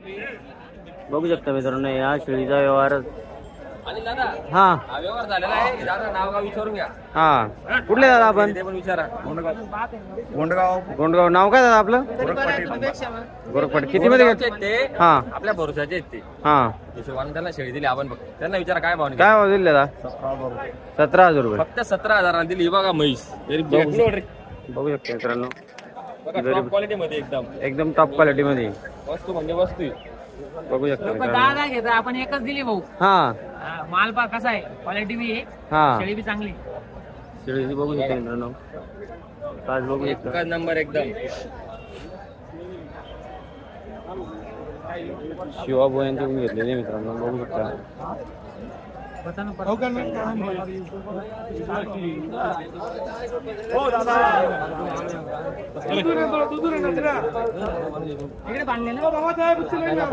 बघू शकता मित्रांनो या शेळीचा व्यवहार हा व्यवहार झालेला आहे. दादा नाव गाव विचारून घ्या. हा कुठले दादा आपण ते पण विचारा. गोंडगाव नाव काय दादा आपलं गोरखपाट किती मध्ये घेत ते हा आपल्या भरोशाचे आहेत ते. हा हिशोबाने त्यांना शेळी दिली आपण फक्त. त्यांना विचारा काय भाव काय भाव दिले दादा 17,000 रुपये फक्त 17,000 दिली. ही बघा म्हैस बघू शकता मित्रांनो टॉप क्वालिटी मध्ये एकदम टॉप क्वालिटी मध्ये वस्तू म्हणजे वस्तू. बघू शकता दादा घेता आपण एकच दिली भाऊ. हा माल पा कसा आहे क्वालिटी बी आहे हा शेळी बी चांगली. शेळी बघू शकता मित्रांनो काच बघू शकता एकच नंबर एकदम. शिवाबो यांच्याकडून घेतलेले मित्रांनो बघू शकता. इकडे बांधले ना